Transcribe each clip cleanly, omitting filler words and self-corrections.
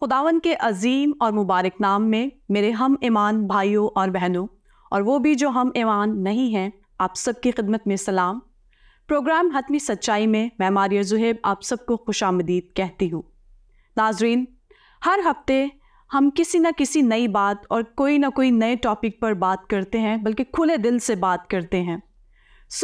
خداوند کے عظیم اور مبارک نام میں میرے ہم ایمان بھائیوں اور بہنوں اور وہ بھی جو ہم ایمان نہیں ہیں، آپ سب کی خدمت میں سلام۔ پروگرام حتمی سچائی میں میں ماریہ زہیب آپ سب کو خوش آمدید کہتی ہوں۔ ناظرین، ہر ہفتے ہم کسی نہ کسی نئی بات اور کوئی نہ کوئی نئے ٹاپک پر بات کرتے ہیں، بلکہ کھلے دل سے بات کرتے ہیں۔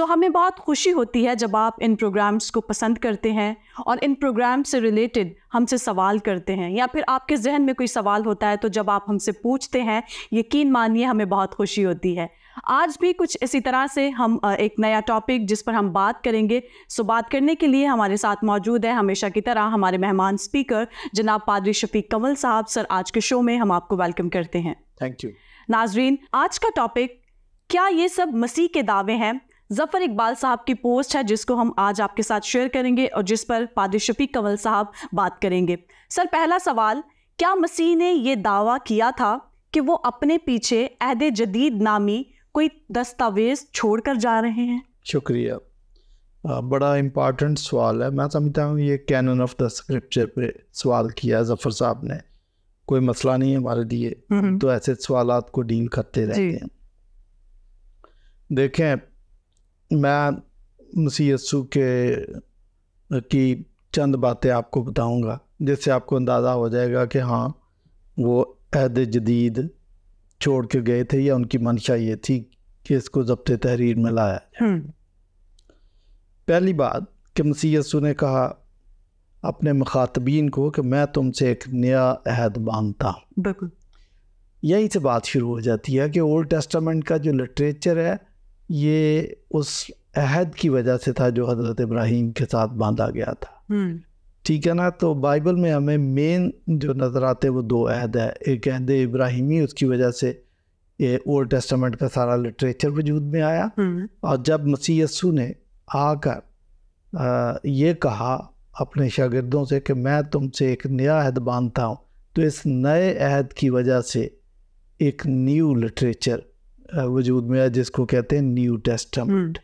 ہمیں بہت خوشی ہوتی ہے جب آپ ان پروگرامز کو پسند کرتے ہیں اور ان پروگرام سے ریلیٹڈ ہم سے سوال کرتے ہیں، یا پھر آپ کے ذہن میں کوئی سوال ہوتا ہے تو جب آپ ہم سے پوچھتے ہیں، یقین مانیے ہمیں بہت خوشی ہوتی ہے۔ آج بھی کچھ اسی طرح سے ہم ایک نیا ٹاپک جس پر ہم بات کریں گے، بات کرنے کے لیے ہمارے ساتھ موجود ہے ہمیشہ کی طرح ہمارے مہمان اسپیکر جناب پادری شفیق کنول صاحب۔ سر، آج کے شو میں ہم آپ کو ویلکم کرتے ہیں۔ Thank you. ناظرین، آج کا ٹاپک کیا یہ سب مسیح کے دعوے ہیں؟ ظفر اقبال صاحب کی پوسٹ ہے جس کو ہم آج آپ کے ساتھ شیئر کریں گے اور جس پر پادری شفیق کنول صاحب بات کریں گے۔ سر، پہلا سوال، کیا مسیح نے یہ دعویٰ کیا تھا کہ وہ اپنے پیچھے عہد جدید نامی کوئی دستاویز چھوڑ کر جا رہے ہیں؟ شکریہ، بڑا امپارٹنٹ سوال ہے۔ میں سمجھتا ہوں یہ کینن آف دا اسکرپچر پہ سوال کیا ظفر صاحب نے۔ کوئی مسئلہ نہیں ہے ہمارے لیے، تو ایسے سوالات کو ڈیل کرتے رہتے ہیں۔ دیکھیں، میں مسیح یسوع کی چند باتیں آپ کو بتاؤں گا جس سے آپ کو اندازہ ہو جائے گا کہ ہاں وہ عہد جدید چھوڑ کے گئے تھے یا ان کی منشا یہ تھی کہ اس کو ضبط تحریر میں لایا جائے۔ پہلی بات کہ مسیح یسوع نے کہا اپنے مخاطبین کو کہ میں تم سے ایک نیا عہد باندھتا ہوں۔ بالکل یہیں سے بات شروع ہو جاتی ہے کہ اولڈ ٹیسٹامنٹ کا جو لٹریچر ہے یہ اس عہد کی وجہ سے تھا جو حضرت ابراہیم کے ساتھ باندھا گیا تھا۔ ٹھیک ہے نا؟ تو بائبل میں ہمیں مین جو نظر آتے وہ دو عہد ہے، ایک عہد ابراہیمی، اس کی وجہ سے یہ اولڈ ٹیسٹامنٹ کا سارا لٹریچر وجود میں آیا، اور جب مسیح یسوع نے آ کر یہ کہا اپنے شاگردوں سے کہ میں تم سے ایک نیا عہد باندھتا ہوں، تو اس نئے عہد کی وجہ سے ایک نیو لٹریچر وجود میں ہے جس کو کہتے ہیں نیو ٹیسٹامنٹ۔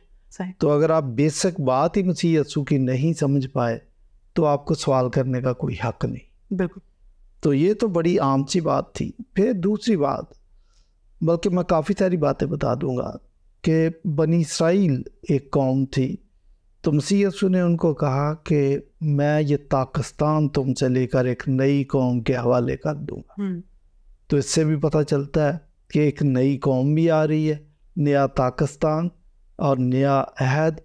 تو اگر آپ بیسک بات ہی مسیح یسوع کی نہیں سمجھ پائے تو آپ کو سوال کرنے کا کوئی حق نہیں۔ بالکل۔ تو یہ تو بڑی عام سی بات تھی۔ پھر دوسری بات، بلکہ میں کافی ساری باتیں بتا دوں گا کہ بنی اسرائیل ایک قوم تھی، تو مسیح یسوع نے ان کو کہا کہ میں یہ پاکستان تم سے لے کر ایک نئی قوم کے حوالے کر دوں گا۔ تو اس سے بھی پتہ چلتا ہے کہ ایک نئی قوم بھی آ رہی ہے، نیا پاکستان اور نیا عہد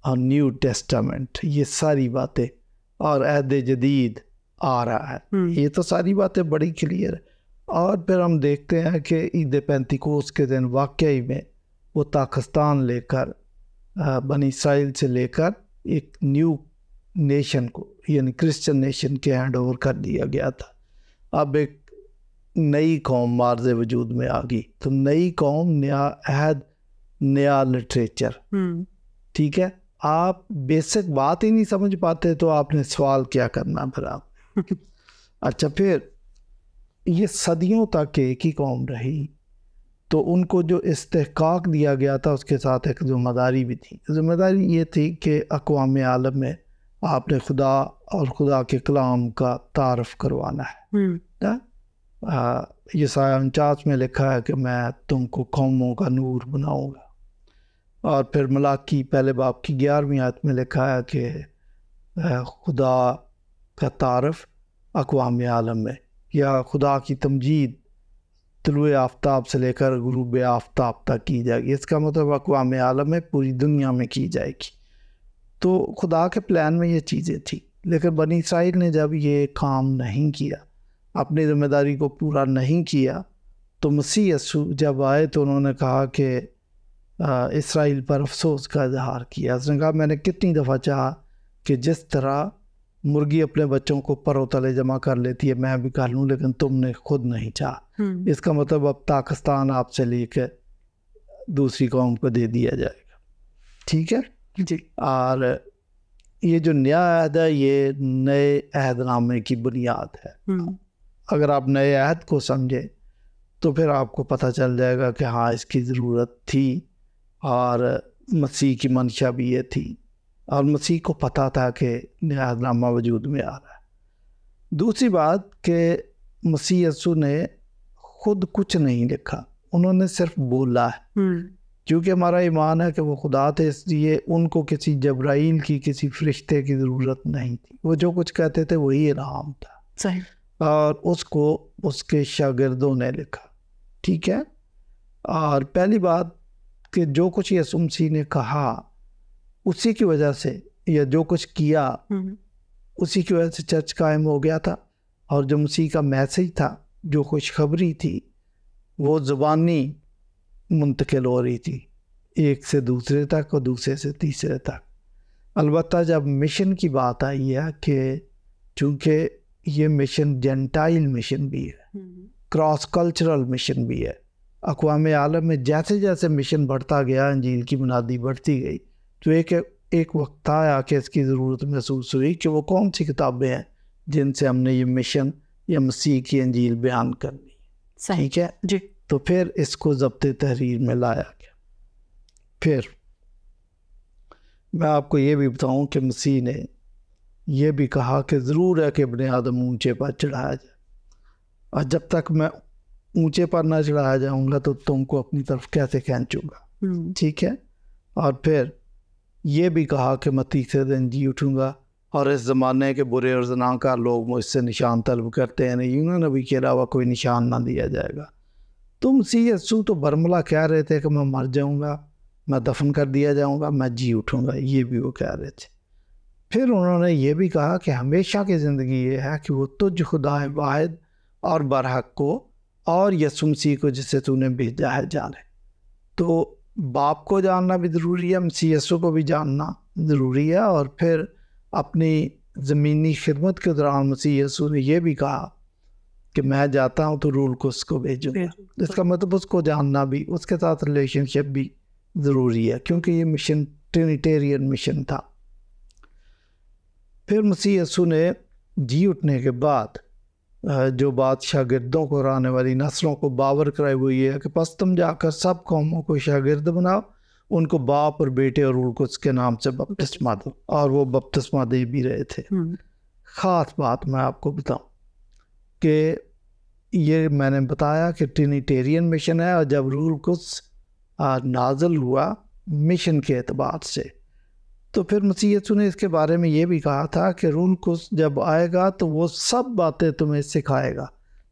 اور نیو ٹیسٹامنٹ، یہ ساری باتیں، اور عہد جدید آ رہا ہے۔ یہ تو ساری باتیں بڑی کلیئر ہے۔ اور پھر ہم دیکھتے ہیں کہ عید پینتیکوست کے دن واقعی میں وہ پاکستان لے کر بنی اسرائیل سے لے کر ایک نیو نیشن کو، یعنی کرسچن نیشن کے ہینڈ اوور کر دیا گیا تھا۔ اب ایک نئی قوم مارز وجود میں آ گئی، تو نئی قوم، نیا عہد، نیا لٹریچر۔ ٹھیک ہے، آپ بیسک بات ہی نہیں سمجھ پاتے تو آپ نے سوال کیا کرنا پھر آپ۔ اچھا، پھر یہ صدیوں تک ایک ہی قوم رہی، تو ان کو جو استحقاق دیا گیا تھا اس کے ساتھ ایک ذمہ داری بھی تھی۔ ذمہ داری یہ تھی کہ اقوام عالم میں آپ نے خدا اور خدا کے کلام کا تعارف کروانا ہے۔ یسایہ 49 میں لکھا ہے کہ میں تم کو قوموں کا نور بناؤں گا، اور پھر ملاکی پہلے باب کی 11ویں آیت میں لکھا ہے کہ خدا کا تعارف اقوام عالم میں، یا خدا کی تمجید طلوع آفتاب سے لے کر غروب آفتاب تک کی جائے گی۔ اس کا مطلب اقوام عالم میں پوری دنیا میں کی جائے گی۔ تو خدا کے پلان میں یہ چیزیں تھیں، لیکن بنی اسرائیل نے جب یہ کام نہیں کیا، اپنی ذمہ داری کو پورا نہیں کیا، تو مسیح یسوع جب آئے تو انہوں نے کہا کہ اسرائیل پر افسوس کا اظہار کیا۔ اس نے کہا میں نے کتنی دفعہ چاہا کہ جس طرح مرغی اپنے بچوں کو پروں تلے جمع کر لیتی ہے میں بھی کر لوں، لیکن تم نے خود نہیں چاہا۔ اس کا مطلب اب پاکستان آپ سے لے کے دوسری قوم کو دے دیا جائے گا۔ ٹھیک ہے جی۔ اور یہ جو نیا عہد ہے یہ نئے عہد نامے کی بنیاد ہے۔ اگر آپ نئے عہد کو سمجھیں تو پھر آپ کو پتہ چل جائے گا کہ ہاں اس کی ضرورت تھی، اور مسیح کی منشا بھی یہ تھی، اور مسیح کو پتہ تھا کہ نیا عہد نامہ وجود میں آ رہا ہے۔ دوسری بات کہ مسیح یسوع نے خود کچھ نہیں لکھا، انہوں نے صرف بولا ہے، کیونکہ ہمارا ایمان ہے کہ وہ خدا تھے، اس لیے ان کو کسی جبرائیل کی، کسی فرشتے کی ضرورت نہیں تھی، وہ جو کچھ کہتے تھے وہی الہام تھا، صحیح، اور اس کو اس کے شاگردوں نے لکھا، ٹھیک ہے۔ اور پہلی بات کہ جو کچھ یسوع مسیح نے کہا اسی کی وجہ سے، یا جو کچھ کیا اسی کی وجہ سے چرچ قائم ہو گیا تھا، اور جو مسیح کا میسج تھا، جو خوشخبری تھی، وہ زبانی منتقل ہو رہی تھی، ایک سے دوسرے تک اور دوسرے سے تیسرے تک۔ البتہ جب مشن کی بات آئی ہے کہ چونکہ یہ مشن جینٹائل مشن بھی ہے، کراس کلچرل مشن بھی ہے، اقوام عالم میں جیسے جیسے مشن بڑھتا گیا، انجیل کی منادی بڑھتی گئی، تو ایک وقت آیا کہ اس کی ضرورت محسوس ہوئی کہ وہ کون سی کتابیں ہیں جن سے ہم نے یہ مشن یا مسیح کی انجیل بیان کرنی، ٹھیک ہے جی۔ تو پھر اس کو ضبط تحریر میں لایا گیا۔ پھر میں آپ کو یہ بھی بتاؤں کہ مسیح نے یہ بھی کہا کہ ضرور ہے کہ ابن آدم اونچے پر چڑھایا جائے، اور جب تک میں اونچے پر نہ چڑھایا جاؤں گا تو تم کو اپنی طرف کیسے کھینچوں گا، ٹھیک ہے۔ اور پھر یہ بھی کہا کہ میں تیسرے دن جی اٹھوں گا، اور اس زمانے کے برے اور زناکار لوگ مجھ سے نشان طلب کرتے ہیں، یونان نبی کے علاوہ کوئی نشان نہ دیا جائے گا۔ تو مسیح یسوع تو برملا کہہ رہے تھے کہ میں مر جاؤں گا، میں دفن کر دیا جاؤں گا، میں جی اٹھوں گا، یہ بھی وہ کہہ رہے تھے۔ پھر انہوں نے یہ بھی کہا کہ ہمیشہ کی زندگی یہ ہے کہ وہ تجھ خدا واحد اور برحق کو اور یسوع مسیح کو جس سے تو نے بھیجا ہے جانے۔ تو باپ کو جاننا بھی ضروری ہے، مسیح یسوع کو بھی جاننا ضروری ہے، اور پھر اپنی زمینی خدمت کے دوران مسیح یسوع نے یہ بھی کہا کہ میں جاتا ہوں تو روح القدس کو بھیجوں گا۔ اس کا مطلب اس کو جاننا بھی، اس کے ساتھ ریلیشن شپ بھی ضروری ہے، کیونکہ یہ مشن ٹرینیٹیرین مشن تھا۔ پھر مسیح یسوع نے جی اٹھنے کے بعد جو بات شاگردوں کو اور آنے والی نسلوں کو باور کرائی وہ یہ ہے کہ پس تم جا کر سب قوموں کو شاگرد بناؤ، ان کو باپ اور بیٹے اور روح القدس کے نام سے بپتسمہ دو، اور وہ بپتسمہ دے بھی رہے تھے۔ خاص بات میں آپ کو بتاؤں کہ یہ میں نے بتایا کہ ٹرینیٹیرین مشن ہے، اور جب روح القدس نازل ہوا مشن کے اعتبار سے، تو پھر مسیح یسوع نے اس کے بارے میں یہ بھی کہا تھا کہ روح القدس جب آئے گا تو وہ سب باتیں تمہیں سکھائے گا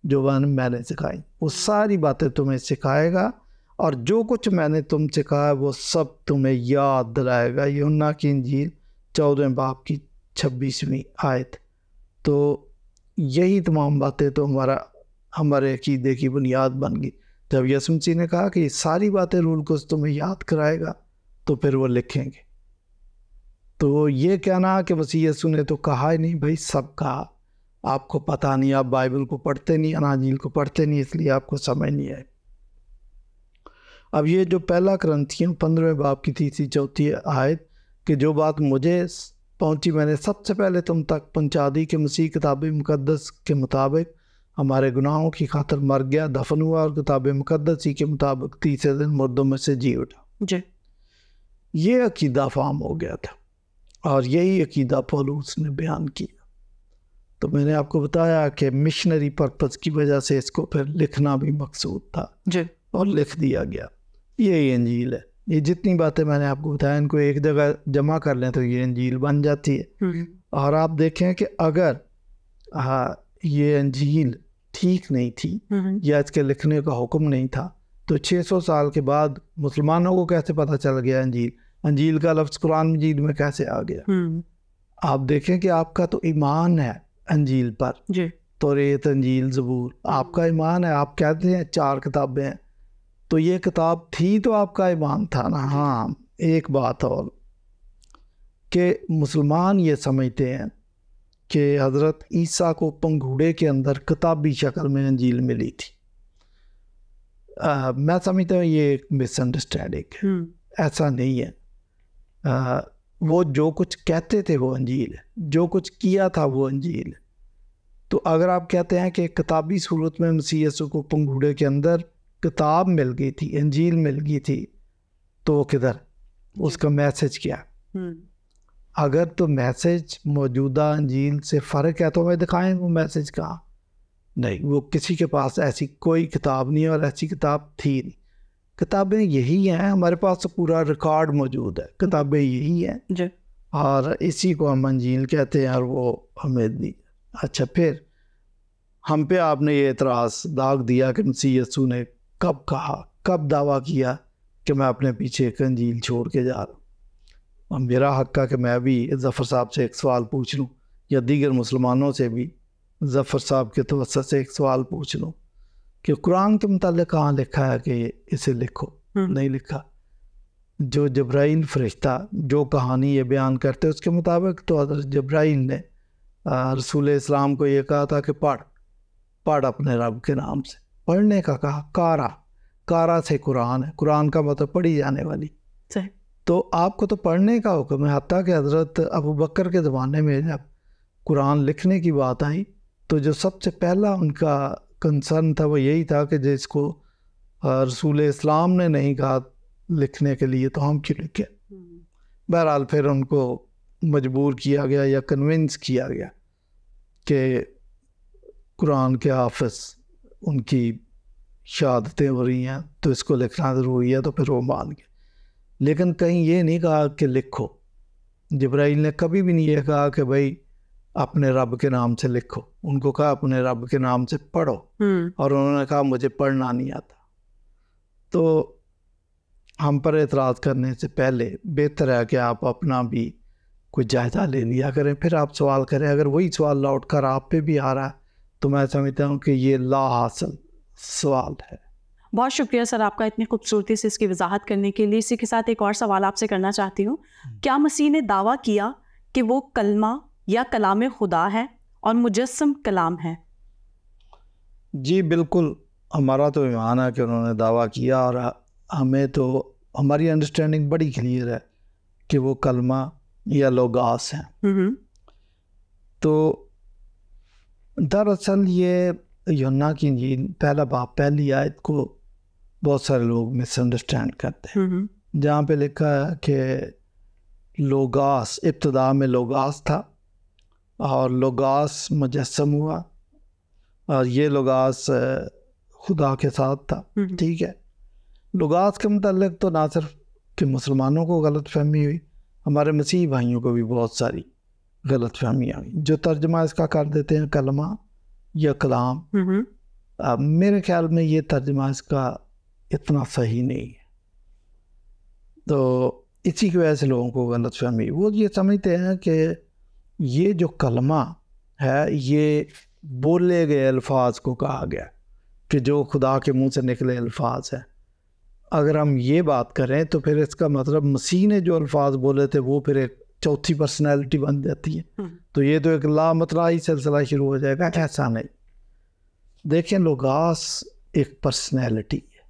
جو میں نے سکھائی، وہ ساری باتیں تمہیں سکھائے گا، اور جو کچھ میں نے تم سے کہا وہ سب تمہیں یاد دلائے گا۔ یوحنا کی انجیل 14 باب کی 26ویں آیت۔ تو یہی تمام باتیں تو ہمارے عقیدے کی بنیاد بن گئی۔ جب یسوع مسیح نے کہا کہ یہ ساری باتیں روح القدس تمہیں یاد کرائے گا، تو پھر وہ لکھیں گے۔ تو یہ کہنا کہ مسیح یسوع نے تو کہا ہی نہیں، بھائی سب کہا، آپ کو پتہ نہیں، آپ بائبل کو پڑھتے نہیں، اناجیل کو پڑھتے نہیں، اس لیے آپ کو سمجھ نہیں آئے۔ اب یہ جو پہلا کرنتھیوں 15 باب کی 3-4 آیت کہ جو بات مجھے پہنچی میں نے سب سے پہلے تم تک پہنچا دی کہ مسیح کتاب مقدس کے مطابق ہمارے گناہوں کی خاطر مر گیا، دفن ہوا، اور کتاب مقدس ہی کے مطابق تیسرے دن مردوں میں سے جی اٹھا۔ جی، یہ عقیدہ فام ہو گیا تھا، اور یہی عقیدہ پولس نے بیان کیا۔ تو میں نے آپ کو بتایا کہ مشنری پرپس کی وجہ سے اس کو پھر لکھنا بھی مقصود تھا، جی، اور لکھ دیا گیا۔ یہی انجیل ہے۔ یہ جتنی باتیں میں نے آپ کو بتایا ان کو ایک جگہ جمع کر لیں تو یہ انجیل بن جاتی ہے۔ اور آپ دیکھیں کہ اگر یہ انجیل ٹھیک نہیں تھی یا اس کے لکھنے کا حکم نہیں تھا تو 600 سال کے بعد مسلمانوں کو کیسے پتہ چل گیا انجیل کا لفظ قرآن مجید میں کیسے آ گیا؟ آپ دیکھیں کہ آپ کا تو ایمان ہے انجیل پر، جی، توریت، انجیل، زبور، آپ کا ایمان ہے، آپ کہتے ہیں 4 کتابیں ہیں، تو یہ کتاب تھی تو آپ کا ایمان تھا نا۔ ہاں، ایک بات اور کہ مسلمان یہ سمجھتے ہیں کہ حضرت عیسیٰ کو پنگھوڑے کے اندر کتابی شکل میں انجیل ملی تھی۔ میں سمجھتا ہوں یہ ایک مس انڈرسٹینڈنگ ہے، ایسا نہیں ہے۔ وہ جو کچھ کہتے تھے وہ انجیل ہے، جو کچھ کیا تھا وہ انجیل ہے۔ تو اگر آپ کہتے ہیں کہ کتابی صورت میں مسیح یسوع کو پنگھوڑے کے اندر کتاب مل گئی تھی، انجیل مل گئی تھی، تو کدھر اس کا میسج کیا؟ اگر تو میسج موجودہ انجیل سے فرق ہے تو ہمیں دکھائیں وہ میسج کہاں. نہیں, وہ کسی کے پاس ایسی کوئی کتاب نہیں اور ایسی کتاب تھی نہیں. کتابیں یہی ہیں, ہمارے پاس تو پورا ریکارڈ موجود ہے, کتابیں یہی ہیں جی, اور اسی کو ہم انجیل کہتے ہیں اور وہ ہمیں دی. اچھا, پھر ہم پہ آپ نے یہ اعتراض داغ دیا کہ مسیح یسوع نے کب کہا, کب دعویٰ کیا کہ میں اپنے پیچھے ایک انجیل چھوڑ کے جا رہا ہوں. اور میرا حق ہے کہ میں بھی ظفر صاحب سے ایک سوال پوچھ لوں یا دیگر مسلمانوں سے بھی ظفر صاحب کے توسط سے ایک سوال پوچھ لوں کہ قرآن کے متعلق کہاں لکھا ہے کہ اسے لکھو. نہیں لکھا. جو جبرائیل فرشتہ جو کہانی یہ بیان کرتے اس کے مطابق تو حضرت جبرائیل نے رسول اسلام کو یہ کہا تھا کہ پڑھ اپنے رب کے نام سے. پڑھنے کا کہا, کارا سے قرآن ہے, قرآن کا مطلب پڑھی جانے والی. صحیح. تو آپ کو تو پڑھنے کا حکم ہے. حتیٰ کہ حضرت ابو بکر کے زمانے میں جب قرآن لکھنے کی بات آئی تو جو سب سے پہلا ان کا کنسرن تھا وہ یہی تھا کہ جس کو رسول اسلام نے نہیں کہا لکھنے کے لیے تو ہم کیوں لکھیں. بہرحال پھر ان کو مجبور کیا گیا یا کنونس کیا گیا کہ قرآن کے حافظ ان کی شہادتیں ہو رہی ہیں تو اس کو لکھنا ضروری ہے, تو پھر وہ مان گئے. لیکن کہیں یہ نہیں کہا کہ لکھو. جبرائیل نے کبھی بھی نہیں یہ کہا کہ بھائی اپنے رب کے نام سے لکھو. ان کو کہا اپنے رب کے نام سے پڑھو, اور انہوں نے کہا مجھے پڑھنا نہیں آتا. تو ہم پر اعتراض کرنے سے پہلے بہتر ہے کہ آپ اپنا بھی کوئی جائزہ لے لیا کریں, پھر آپ سوال کریں. اگر وہی سوال لوٹ کر آپ پہ بھی آ رہا ہے تو میں سمجھتا ہوں کہ یہ لا حاصل سوال ہے. بہت شکریہ سر آپ کا اتنی خوبصورتی سے اس کی وضاحت کرنے کے لیے. اسی کے ساتھ ایک اور سوال آپ سے کرنا چاہتی ہوں. کیا مسیح نے دعویٰ کیا کہ وہ کلمہ یا کلام خدا ہے اور مجسم کلام ہے؟ جی بالکل, ہمارا تو ایمان ہے کہ انہوں نے دعویٰ کیا, اور ہمیں تو ہماری انڈرسٹینڈنگ بڑی کلیئر ہے کہ وہ کلمہ یا لوگاس ہیں. تو دراصل یہ یوحنا کی انجیل پہلا باب پہلی آیت کو بہت سارے لوگ مس انڈرسٹینڈ کرتے ہیں, جہاں پہ لکھا ہے کہ لوگاس, ابتدا میں لوگاس تھا اور لوگاس مجسم ہوا, اور یہ لوگاس خدا کے ساتھ تھا. ٹھیک ہے, لوگاس کے متعلق تو نہ صرف کہ مسلمانوں کو غلط فہمی ہوئی, ہمارے مسیحی بھائیوں کو بھی بہت ساری غلط فہمیاں ہوئی, جو ترجمہ اس کا کر دیتے ہیں کلمہ یا کلام. میرے خیال میں یہ ترجمہ اس کا اتنا صحیح نہیں ہے, تو اسی کی وجہ سے لوگوں کو غلط فہمی. وہ یہ سمجھتے ہیں کہ یہ جو کلمہ ہے یہ بولے گئے الفاظ کو کہا گیا, کہ جو خدا کے منہ سے نکلے الفاظ ہیں. اگر ہم یہ بات کریں تو پھر اس کا مطلب مسیح نے جو الفاظ بولے تھے وہ پھر ایک چوتھی پرسنالٹی بن جاتی ہے, تو یہ تو ایک لامتناہی سلسلہ شروع ہو جائے گا. ایسا نہیں. دیکھیں, لوگاس ایک پرسنالٹی ہے,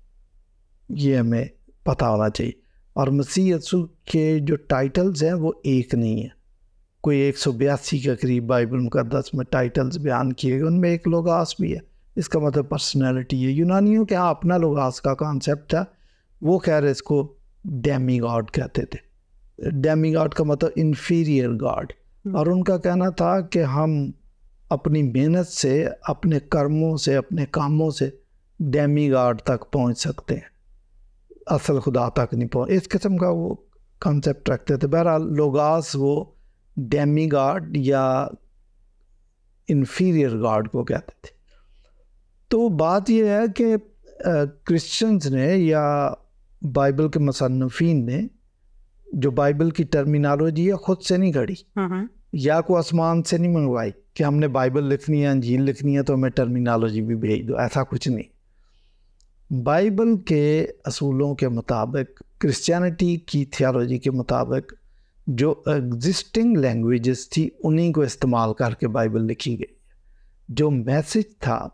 یہ ہمیں پتہ ہونا چاہیے. اور مسیح یسوع کے جو ٹائٹلز ہیں وہ ایک نہیں ہیں, کوئی 182 کے قریب بائبل مقدس میں ٹائٹلز بیان کیے گئے, ان میں ایک لوگاس بھی ہے. اس کا مطلب پرسنالٹی ہے. یونانیوں کے ہاں اپنا لوگاس کا کانسیپٹ تھا, وہ خیر اس کو ڈیمی گاڈ کہتے تھے. ڈیمی گاڈ کا مطلب انفیریئر گاڈ, اور ان کا کہنا تھا کہ ہم اپنی محنت سے, اپنے کرموں سے, اپنے کاموں سے ڈیمی گاڈ تک پہنچ سکتے ہیں, اصل خدا تک نہیں پہنچ. اس قسم کا وہ کانسیپٹ رکھتے تھے. بہرحال لوگاس وہ ڈیمی گاڈ یا انفیریئر گاڈ کو کہتے تھے. تو بات یہ ہے کہ کرسچنز نے یا بائبل کے مصنفین نے جو بائبل کی ٹرمینالوجی ہے خود سے نہیں گھڑی, یا کوئی آسمان سے نہیں منگوائی کہ ہم نے بائبل لکھنی ہے, انجیل لکھنی ہے تو ہمیں ٹرمینالوجی بھی بھیج دو. ایسا کچھ نہیں. بائبل کے اصولوں کے مطابق, کرسچینٹی کی تھیالوجی کے مطابق جو ایگزسٹنگ لینگویجز تھی انہیں کو استعمال کر کے بائبل لکھی گئی. جو میسج تھا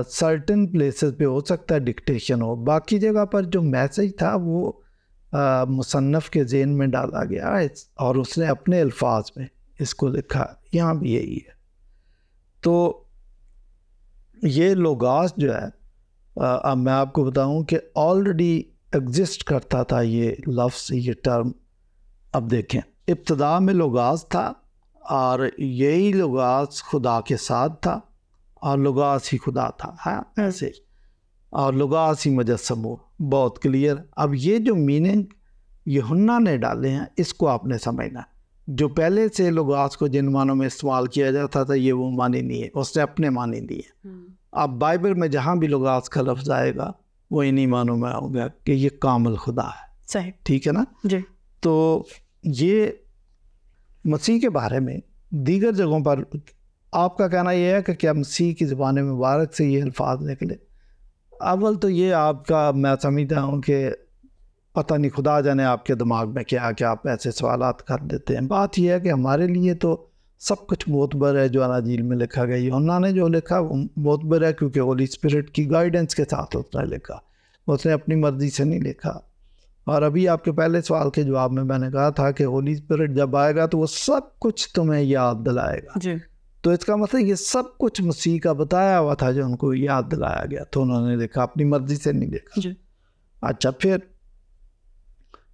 سرٹن پلیسز پہ ہو سکتا ہے ڈکٹیشن ہو, باقی جگہ پر جو میسج تھا وہ مصنف کے ذہن میں ڈالا گیا اور اس نے اپنے الفاظ میں اس کو لکھا. یہاں بھی یہی ہے. تو یہ لوگاس جو ہے, اب میں آپ کو بتاؤں کہ آلریڈی ایگزسٹ کرتا تھا یہ لفظ, یہ ٹرم. اب دیکھیں ابتدا میں لوگاز تھا اور یہی لوگاز خدا کے ساتھ تھا اور لوگاز ہی خدا تھا. ہاں ایسے اور لوگاز ہی مجسم ہو. بہت کلیئر. اب یہ جو میننگ یوحنا نے ڈالے ہیں اس کو آپ نے سمجھنا. جو پہلے سے لوگاز کو جن معنوں میں استعمال کیا جاتا تھا یہ وہ معنی نہیں ہے, اس نے اپنے معنی دیے. اب بائبل میں جہاں بھی لوگاز کا لفظ آئے گا وہ انہی معنوں میں ہوگا کہ یہ کامل خدا ہے. صحیح, ٹھیک ہے نا جی. تو یہ مسیح کے بارے میں دیگر جگہوں پر آپ کا کہنا یہ ہے کہ کیا مسیح کی زبان مبارک سے یہ الفاظ نکلے؟ اول تو یہ آپ کا میں سمجھتا ہوں کہ پتہ نہیں خدا جانے آپ کے دماغ میں کیا کہ آپ ایسے سوالات کر دیتے ہیں. بات یہ ہے کہ ہمارے لیے تو سب کچھ معتبر ہے جو اناجیل میں لکھا گیا. یوحنا نے جو لکھا وہ معتبر ہے کیونکہ ہولی اسپرٹ کی گائیڈنس کے ساتھ اس نے لکھا, اس نے اپنی مرضی سے نہیں لکھا. اور ابھی آپ کے پہلے سوال کے جواب میں نے کہا تھا کہ ہولی اسپرٹ جب آئے گا تو وہ سب کچھ تمہیں یاد دلائے گا. جی. تو اس کا مطلب یہ سب کچھ مسیح کا بتایا ہوا تھا جو ان کو یاد دلایا گیا, تو انہوں نے لکھا, اپنی مرضی سے نہیں لکھا. جی. اچھا, پھر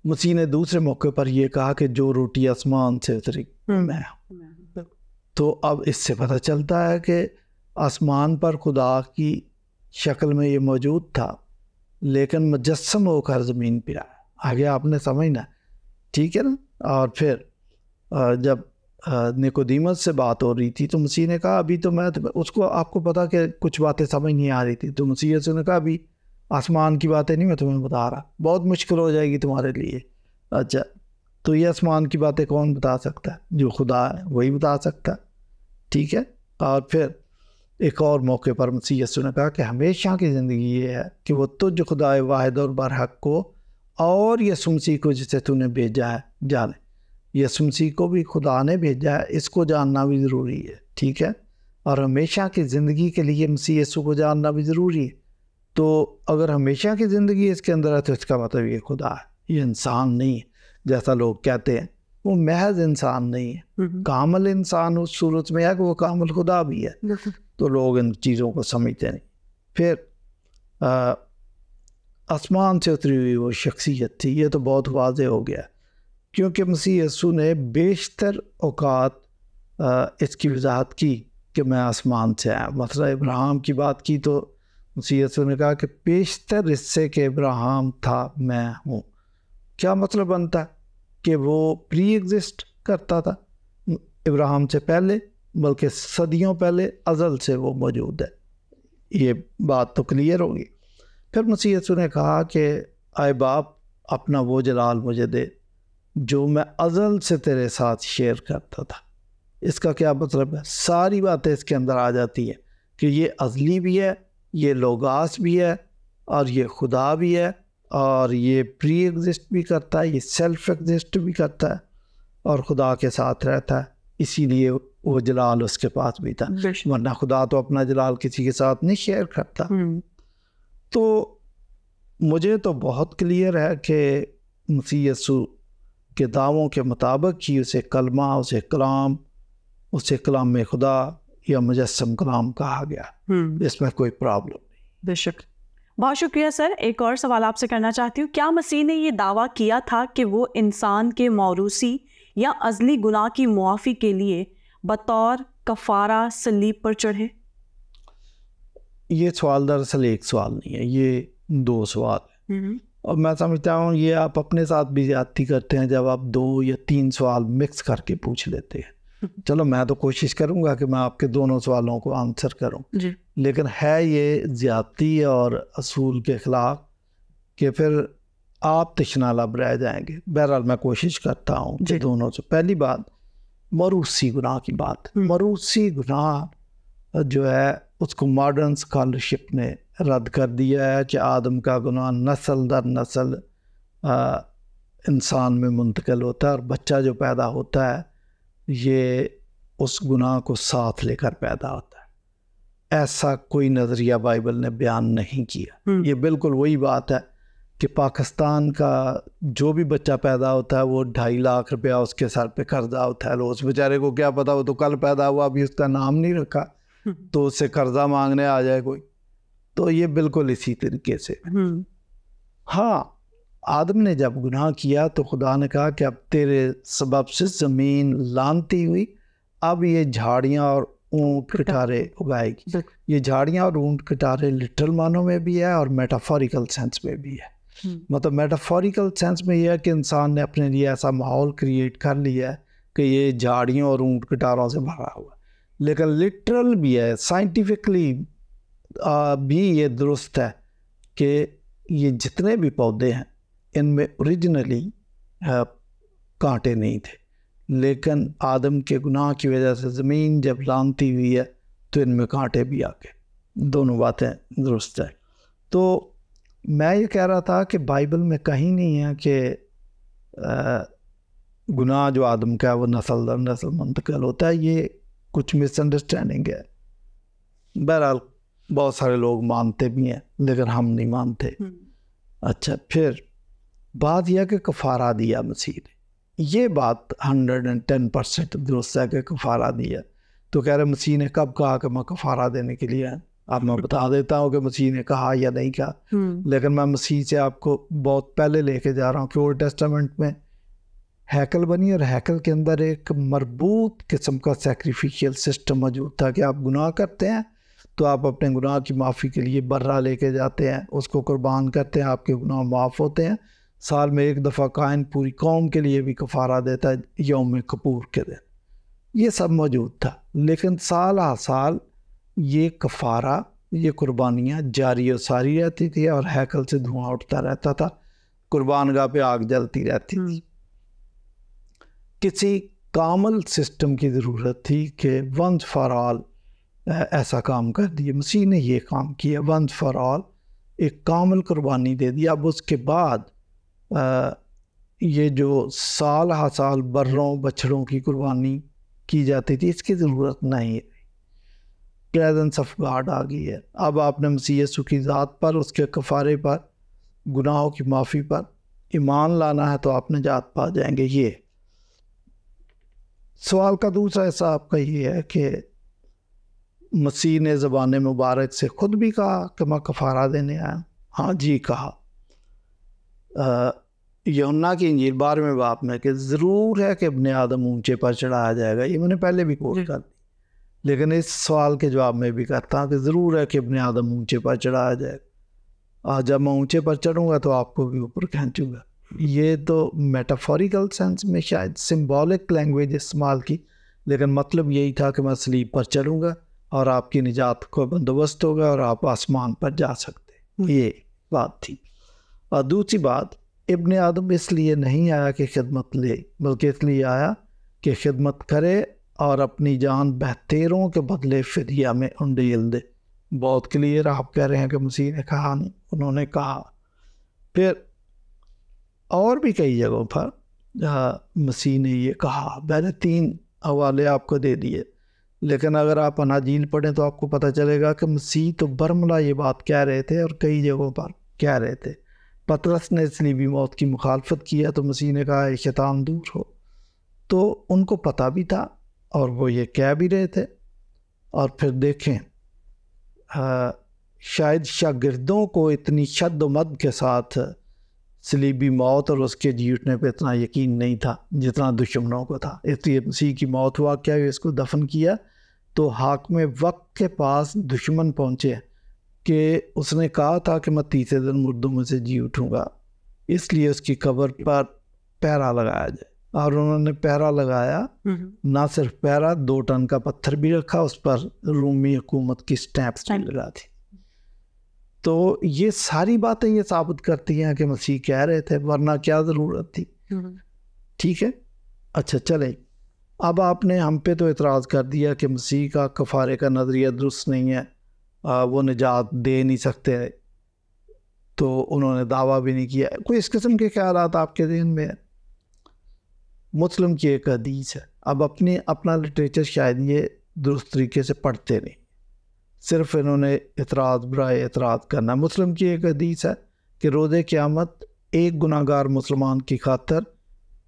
مسیح نے دوسرے موقع پر یہ کہا کہ جو روٹی آسمان سے اتری میں ہوں. تو اب اس سے پتہ چلتا ہے کہ آسمان پر خدا کی شکل میں یہ موجود تھا لیکن مجسم ہو کر زمین پہ آیا. آگے آپ نے سمجھنا, ٹھیک ہے نا. اور پھر جب نیکودیمس سے بات ہو رہی تھی تو مسیح نے کہا ابھی تو میں اس کو, آپ کو پتا کہ کچھ باتیں سمجھ نہیں آ رہی تھی, تو مسیح سے نے کہا ابھی آسمان کی باتیں نہیں میں تمہیں بتا رہا, بہت مشکل ہو جائے گی تمہارے لیے. اچھا, تو یہ آسمان کی باتیں کون بتا سکتا ہے؟ جو خدا ہے وہی بتا سکتا ہے. ٹھیک ہے. اور پھر ایک اور موقع پر مسیح یسوع نے کہا کہ ہمیشہ کی زندگی یہ ہے کہ وہ تجھ خدا واحد اور برحق کو اور یسوع مسیح کو جسے تو نے بھیجا ہے جانے. یسوع مسیح کو بھی خدا نے بھیجا ہے, اس کو جاننا بھی ضروری ہے. ٹھیک ہے. اور ہمیشہ کی زندگی کے لیے مسیح یسوع کو جاننا بھی ضروری ہے. تو اگر ہمیشہ کی زندگی اس کے اندر ہے تو اس کا مطلب یہ خدا ہے, یہ انسان نہیں ہے جیسا لوگ کہتے ہیں. وہ محض انسان نہیں ہے, کامل انسان اس صورت میں ہے کہ وہ کامل خدا بھی ہے. تو لوگ ان چیزوں کو سمجھتے نہیں. پھر آسمان سے اتری ہوئی وہ شخصیت تھی, یہ تو بہت واضح ہو گیا کیونکہ مسیح یسوع نے بیشتر اوقات اس کی وضاحت کی کہ میں آسمان سے آیا. مثلا ابراہیم کی بات کی تو مسیح یسوع نے کہا کہ بیشتر حصے کے ابراہیم تھا میں ہوں. کیا مطلب بنتا ہے کہ وہ پری ایگزسٹ کرتا تھا ابراہیم سے پہلے, بلکہ صدیوں پہلے ازل سے وہ موجود ہے. یہ بات تو کلیئر ہوگی. پھر مسیح یسوع نے کہا کہ اے باپ اپنا وہ جلال مجھے دے جو میں ازل سے تیرے ساتھ شیئر کرتا تھا. اس کا کیا مطلب ہے؟ ساری باتیں اس کے اندر آ جاتی ہیں کہ یہ ازلی بھی ہے, یہ لوگاس بھی ہے, اور یہ خدا بھی ہے, اور یہ پری ایگزسٹ بھی کرتا ہے, یہ سیلف ایگزسٹ بھی کرتا ہے, اور خدا کے ساتھ رہتا ہے. اسی لیے وہ جلال اس کے پاس بھی تھا, ورنہ خدا تو اپنا جلال کسی کے ساتھ نہیں شیئر کرتا. تو مجھے تو بہت کلیئر ہے کہ مسیح یسوع کے دعووں کے مطابق ہی اسے کلمہ, اسے کلام, اسے کلام میں خدا یا مجسم کلام کہا گیا. اس میں کوئی پرابلم نہیں. بے شک. بہت شکریہ سر. ایک اور سوال آپ سے کرنا چاہتی ہوں. کیا مسیح نے یہ دعویٰ کیا تھا کہ وہ انسان کے موروثی یا ازلی گناہ کی معافی کے لیے بطور کفارہ صلیب پر چڑھے؟ یہ سوال دراصل ایک سوال نہیں ہے, یہ دو سوال ہیں. اور میں سمجھتا ہوں یہ آپ اپنے ساتھ بھی زیادتی کرتے ہیں جب آپ 2 یا 3 سوال مکس کر کے پوچھ لیتے ہیں. چلو میں تو کوشش کروں گا کہ میں آپ کے دونوں سوالوں کو آنسر کروں, لیکن ہے یہ زیادتی اور اصول کے خلاف کہ پھر آپ تشنا لب رہ جائیں گے. بہرحال میں کوشش کرتا ہوں کہ دونوں سے. پہلی بات موروثی گناہ کی بات. موروثی گناہ جو ہے اس کو ماڈرن اسکالرشپ نے رد کر دیا ہے کہ آدم کا گناہ نسل در نسل انسان میں منتقل ہوتا ہے, اور بچہ جو پیدا ہوتا ہے یہ اس گناہ کو ساتھ لے کر پیدا ہوتا ہے. ایسا کوئی نظریہ بائبل نے بیان نہیں کیا. یہ بالکل وہی بات ہے کہ پاکستان کا جو بھی بچہ پیدا ہوتا ہے وہ 2.5 لاکھ روپیہ اس کے سر پہ قرضہ ہوتا ہے. اس بیچارے کو کیا پتا, وہ تو کل پیدا ہوا, ابھی اس کا نام نہیں رکھا, تو اس سے قرضہ مانگنے آ جائے کوئی. تو یہ بالکل اسی طریقے سے. ہاں آدم نے جب گناہ کیا تو خدا نے کہا کہ اب تیرے سبب سے زمین لانتی ہوئی، اب یہ جھاڑیاں اور اونٹ کٹارے اگائے گی. یہ جھاڑیاں اور اونٹ کٹارے لٹرل معنوں میں بھی ہے اور میٹافوریکل سینس میں بھی ہے. مطلب میٹافوریکل سینس میں یہ ہے کہ انسان نے اپنے لیے ایسا ماحول کریٹ کر لیا ہے کہ یہ جھاڑیوں اور اونٹ کٹاروں سے بھرا ہوا ہے. لیکن لٹرل بھی ہے، سائنٹیفکلی بھی یہ درست ہے کہ یہ جتنے بھی پودے ہیں ان میں اوریجنلی کانٹے نہیں تھے، لیکن آدم کے گناہ کی وجہ سے زمین جب لانتی ہوئی ہے تو ان میں کانٹے بھی آ گئے. دونوں باتیں درست ہیں. تو میں یہ کہہ رہا تھا کہ بائبل میں کہیں نہیں ہے کہ گناہ جو آدم کا ہے وہ نسل در نسل منتقل ہوتا ہے. یہ کچھ مس انڈرسٹینڈنگ ہے. بہرحال بہت سارے لوگ مانتے بھی ہیں لیکن ہم نہیں مانتے. اچھا، پھر بات یہ کہ کفارہ دیا مسیح نے. یہ بات 110% درست ہے کہ کفارہ دیا. تو کہہ رہے مسیح نے کب کہا کہ میں کفارہ دینے کے لیے آیا؟ اب میں بتا دیتا ہوں کہ مسیح نے کہا یا نہیں کہا، لیکن میں مسیح سے آپ کو بہت پہلے لے کے جا رہا ہوں کہ اولڈ ٹیسٹامنٹ میں ہیکل بنی اور ہیکل کے اندر ایک مربوط قسم کا سیکریفیشل سسٹم موجود تھا کہ آپ گناہ کرتے ہیں تو آپ اپنے گناہ کی معافی کے لیے برہ لے کے جاتے ہیں، اس کو قربان کرتے ہیں، آپ کے گناہ معاف ہوتے ہیں. سال میں ایک دفعہ کائن پوری قوم کے لیے بھی کفارہ دیتا ہے یوم کپور کے دن. یہ سب موجود تھا، لیکن سال ہر سال یہ کفارہ، یہ قربانیاں جاری و ساری رہتی تھی اور ہیکل سے دھواں اٹھتا رہتا تھا، قربان گاہ پہ آگ جلتی رہتی تھی. کسی کامل سسٹم کی ضرورت تھی کہ ونس فار آل ایسا کام کر دیا. مسیح نے یہ کام کیا، ونس فار آل ایک کامل قربانی دے دی. اب اس کے بعد یہ جو سال ہر سال بروں بچڑوں کی قربانی کی جاتی تھی اس کی ضرورت نہیں ہے. پریزنس آف گاڈ آ گئی ہے. اب آپ نے مسیح یسوع کی ذات پر، اس کے کفارے پر، گناہوں کی معافی پر ایمان لانا ہے تو آپ نجات پا جائیں گے. یہ سوال کا دوسرا حصہ آپ کا یہ ہے کہ مسیح نے زبان مبارک سے خود بھی کہا کہ میں کفارہ دینے آیا. ہاں جی کہا. یوحنا کی انجیل 12ویں باب میں کہ ضرور ہے کہ ابن آدم اونچے پر چڑھایا جائے گا. یہ میں نے پہلے بھی کوٹ کر دی، لیکن اس سوال کے جواب میں بھی کرتا ہوں کہ ضرور ہے کہ ابن آدم اونچے پر چڑھایا جائے گا. جب میں اونچے پر چڑھوں گا تو آپ کو بھی اوپر کھینچوں گا. یہ تو میٹافوریکل سینس میں شاید سمبولک لینگویج استعمال کی، لیکن مطلب یہی تھا کہ میں صلیب پر چڑھوں گا اور آپ کی نجات کو بندوبست ہوگا اور آپ آسمان پر جا سکتے. یہ بات تھی. اور دوسری بات، ابن آدم اس لیے نہیں آیا کہ خدمت لے، بلکہ اس لیے آیا کہ خدمت کرے اور اپنی جان بہتروں کے بدلے فدیہ میں انڈیل دے. بہت کلیئر آپ کہہ رہے ہیں کہ مسیح نے کہا نہیں، انہوں نے کہا. پھر اور بھی کئی جگہوں پر مسیح نے یہ کہا. میں نے 3 حوالے آپ کو دے دیے، لیکن اگر آپ اناجیل پڑھیں تو آپ کو پتہ چلے گا کہ مسیح تو برملا یہ بات کہہ رہے تھے اور کئی جگہوں پر کہہ رہے تھے. پطرس نے صلیبی موت کی مخالفت کیا تو مسیح نے کہا شیطان دور ہو. تو ان کو پتہ بھی تھا اور وہ یہ کہہ بھی رہے تھے. اور پھر دیکھیں شاید شاگردوں کو اتنی شد و مد کے ساتھ صلیبی موت اور اس کے جی اٹھنے پہ اتنا یقین نہیں تھا جتنا دشمنوں کو تھا. اس لیے مسیح کی موت ہوا کیا اس کو دفن کیا تو حاکم وقت کے پاس دشمن پہنچے کہ اس نے کہا تھا کہ میں تیسرے دن مردوں میں سے جی اٹھوں گا، اس لیے اس کی قبر پر پہرا لگایا جائے. اور انہوں نے پہرا لگایا. نہ صرف پہرا، 2 ٹن کا پتھر بھی رکھا، اس پر رومی حکومت کی سٹیمپس بھی لگا تھی. تو یہ ساری باتیں یہ ثابت کرتی ہیں کہ مسیح کہہ رہے تھے، ورنہ کیا ضرورت تھی. ٹھیک ہے. اچھا چلیں، اب آپ نے ہم پہ تو اعتراض کر دیا کہ مسیح کا کفارے کا نظریہ درست نہیں ہے، وہ نجات دے نہیں سکتے، تو انہوں نے دعویٰ بھی نہیں کیا. کوئی اس قسم کے خیالات آپ کے ذہن میں ہے؟ مسلم کی ایک حدیث ہے. اب اپنا لٹریچر شاید یہ درست طریقے سے پڑھتے نہیں، صرف انہوں نے اعتراض برائے اعتراض کرنا. مسلم کی ایک حدیث ہے کہ روز قیامت ایک گناہ گار مسلمان کی خاطر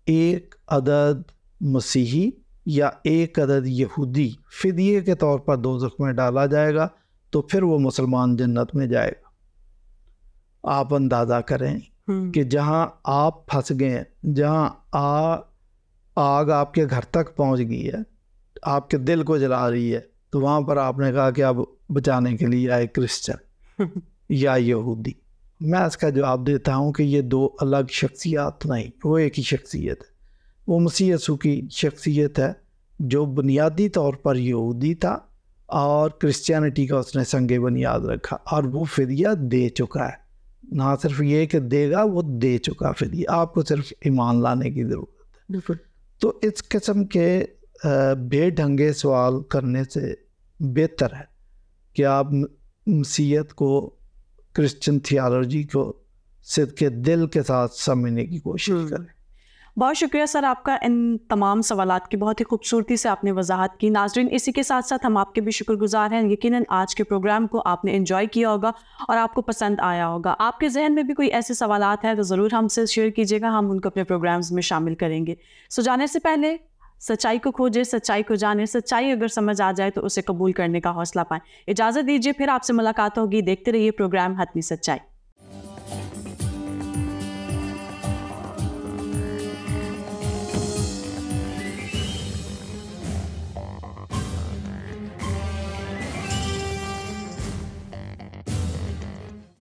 1 عدد مسیحی یا 1 عدد یہودی فدیے کے طور پر دوزخ میں ڈالا جائے گا، تو پھر وہ مسلمان جنت میں جائے گا. آپ اندازہ کریں کہ جہاں آپ پھنس گئے ہیں، جہاں آگ آپ کے گھر تک پہنچ گئی ہے، آپ کے دل کو جلا رہی ہے، تو وہاں پر آپ نے کہا کہ اب بچانے کے لیے آئے کرسچن یا یہودی. میں اس کا جواب دیتا ہوں کہ یہ دو الگ شخصیات نہیں، وہ ایک ہی شخصیت ہے. وہ مسیح یسوع کی شخصیت ہے جو بنیادی طور پر یہودی تھا اور کرسچینٹی کا اس نے سنگ بنیاد رکھا، اور وہ فدیہ دے چکا ہے. نہ صرف یہ کہ دے گا، وہ دے چکا فدیہ. آپ کو صرف ایمان لانے کی ضرورت ہے. تو اس قسم کے بے ڈھنگے سوال کرنے سے بہتر ہے کہ آپ مسیحیت کو، کرسچن تھیالوجی کو صدق دل کے ساتھ سمجھنے کی کوشش کریں. بہت شکریہ سر آپ کا ان تمام سوالات کی بہت ہی خوبصورتی سے آپ نے وضاحت کی. ناظرین، اسی کے ساتھ ساتھ ہم آپ کے بھی شکر گزار ہیں. یقیناً آج کے پروگرام کو آپ نے انجوائے کیا ہوگا اور آپ کو پسند آیا ہوگا. آپ کے ذہن میں بھی کوئی ایسے سوالات ہیں تو ضرور ہم سے شیئر کیجیے گا، ہم ان کو اپنے پروگرامز میں شامل کریں گے. سو جانے سے پہلے سچائی کو کھوجے، سچائی کو جانے. سچائی اگر سمجھ آ جائے تو اسے قبول کرنے کا حوصلہ پائیں. اجازت دیجیے، پھر آپ سے ملاقات ہوگی. دیکھتے رہیے پروگرام حتمی سچائی.